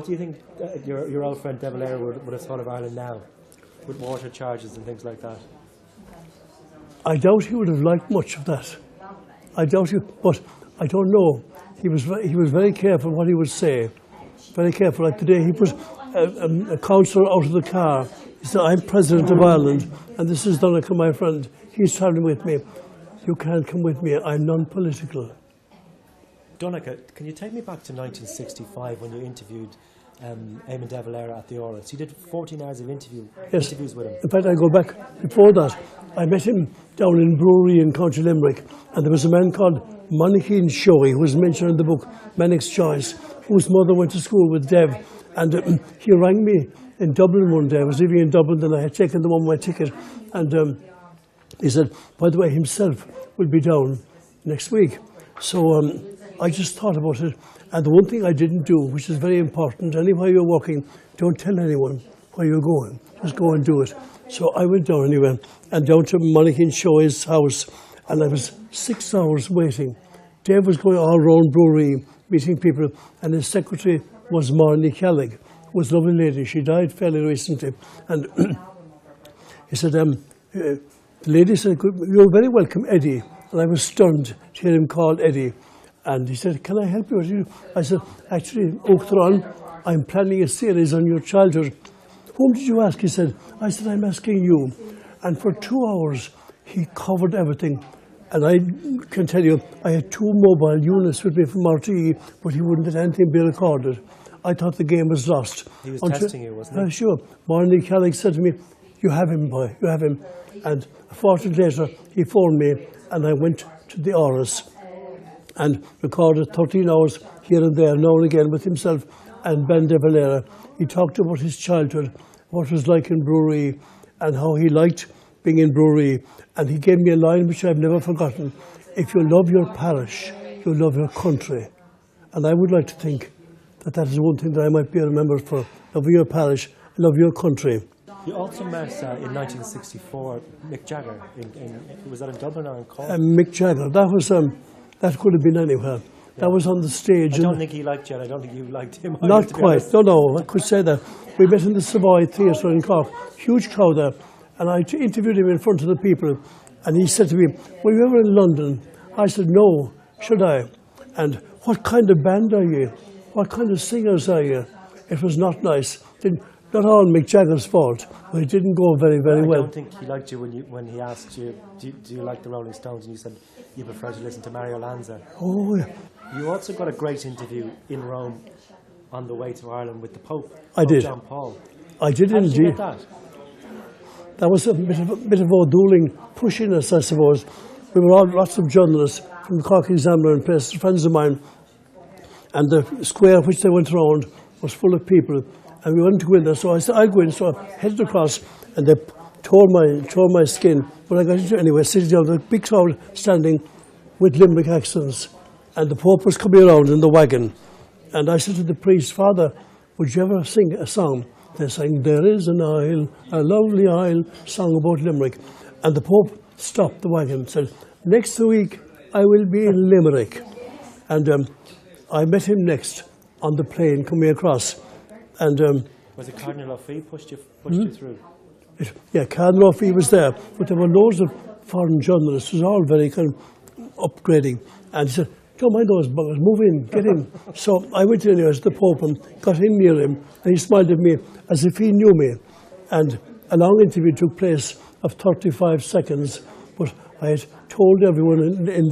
What do you think your old friend De Valera would have thought of Ireland now, with water charges and things like that? I doubt he would have liked much of that. I doubt it, but I don't know. He was very careful what he would say. Very careful. Like today, he put a councillor out of the car. He said, "I'm President of Ireland, and this is Donncha, my friend. He's travelling with me. You can't come with me. I'm non-political." Donncha, can you take me back to 1965 when you interviewed Eamon De Valera at the Áras? You did 14 hours of interviews with him. In fact, I go back before that. I met him down in Brewery in County Limerick, and there was a man called Monaghan Showy, who was mentioned in the book Manic's Choice, whose mother went to school with Dev, and he rang me in Dublin one day. I was living in Dublin, and I had taken them on my ticket, and he said, by the way, himself will be down next week. So I just thought about it, and the one thing I didn't do, which is very important, anywhere you're walking, don't tell anyone where you're going. Just go and do it. So I went down anyway, and down to Monaghan Showy's house, and I was 6 hours waiting. Dave was going all around Brewery, meeting people, and his secretary was Marnie Callig, who was a lovely lady. She died fairly recently. And he said, the lady said, "You're very welcome, Eddie." And I was stunned to hear him called Eddie. And he said, "Can I help you?" I said, "Actually, Oachtron, I'm planning a series on your childhood." "Whom did you ask?" He said. I said, "I'm asking you." And for 2 hours, he covered everything. And I can tell you, I had 2 mobile units with me from RTE, but he wouldn't let anything be recorded. I thought the game was lost. He was testing you, wasn't he? Sure. Marnie Callig said to me, "You have him, boy, you have him." And a fortnight later, he phoned me, and I went to the Áras and recorded 13 hours here and there, now and again, with himself and Ben De Valera. He talked about his childhood, what it was like in Brewery, and how he liked being in Brewery. And he gave me a line which I've never forgotten: "If you love your parish, you love your country." And I would like to think that that is one thing that I might be remembered for: love your parish, love your country. You also met in 1964 Mick Jagger. Was that in Dublin or in Cork? Mick Jagger. That could have been anywhere. Yeah. That was on the stage. I don't think he liked you, and I don't think you liked him. Not quite. No, I could say that. We met in the Savoy Theatre in Cork. Huge crowd there. And I interviewed him in front of the people. And he said to me, "Were you ever in London?" I said, "No. Should I?" "And what kind of band are you? What kind of singers are you?" It was not nice. Not all Mick Jagger's fault, but it didn't go very, very well. I don't think he liked you when he asked you, do you like the Rolling Stones? And you said you prefer to listen to Mario Lanza. Oh, yeah. You also got a great interview in Rome on the way to Ireland with the Pope. I did. John Paul. I did How indeed. Did you get that? That was a bit of O'Douling pushing us, I suppose. We were all lots of journalists from the Cork Examiner and places, friends of mine, and the square which they went around was full of people. And we wanted to go in there, so I said, "I'll go in." So I headed across, and they tore my skin. But I got into it anyway, sitting down, the big crowd standing with Limerick accents. And the Pope was coming around in the wagon. And I said to the priest, "Father, would you ever sing a song?" They sang, "There is an isle, a lovely isle," song about Limerick. And the Pope stopped the wagon and said, "Next week, I will be in Limerick." And I met him next on the plane coming across. And was it Cardinal O'Fee pushed you through? Yeah, Cardinal O'Fee was there, but there were loads of foreign journalists. It was all very kind of upgrading. And he said, "Don't mind those buggers, move in, get in." So I went in to the Pope and got in near him, and he smiled at me as if he knew me. And a long interview took place of 35 seconds, but I had told everyone in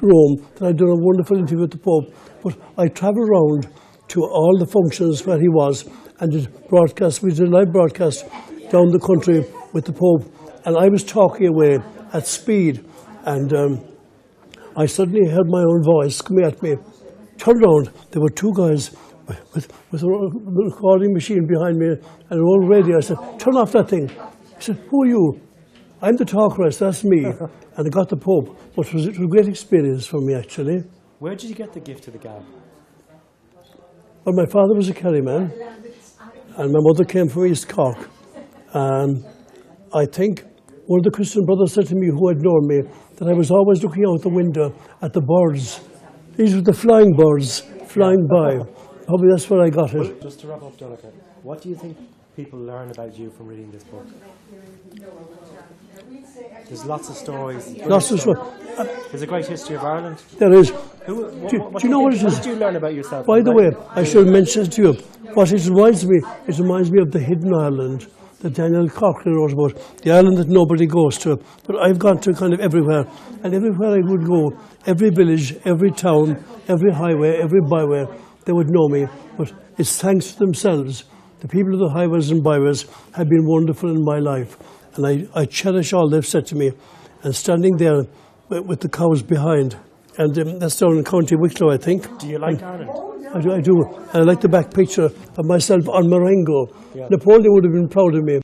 Rome that I'd done a wonderful interview with the Pope. But I travelled around to all the functions where he was, and did broadcast. We did a live broadcast down the country with the Pope, and I was talking away at speed, and I suddenly heard my own voice coming at me. Turned around, there were 2 guys with a recording machine behind me and an old radio. I said, "Turn off that thing." He said, "Who are you?" "I'm the talker," I said, "That's me." And I got the Pope, but it was a great experience for me, actually. Where did you get the gift of the gab? Well, my father was a Kerry man, and my mother came from East Cork. I think one of the Christian brothers said to me, who had known me, that I was always looking out the window at the birds. These were the flying birds flying by. Probably that's where I got it. Just to wrap up, Donncha, what do you think people learn about you from reading this book? There's lots of stories. Lots of stories. There's a great history of Ireland. There is. Do Do you know what it is? What did you learn about yourself? By the way, I should mention to you, what it reminds me of the hidden Ireland that Daniel Cochrane wrote about, the island that nobody goes to. But I've gone to kind of everywhere, and everywhere I would go, every village, every town, every highway, every byway, they would know me. But it's thanks to themselves. The people of the highways and byways have been wonderful in my life, and I cherish all they've said to me. And standing there with the cows behind, and that's down in County Wicklow, I think. Do you like Ireland? I do. And I like the back picture of myself on Marengo. Yeah. Napoleon would have been proud of me.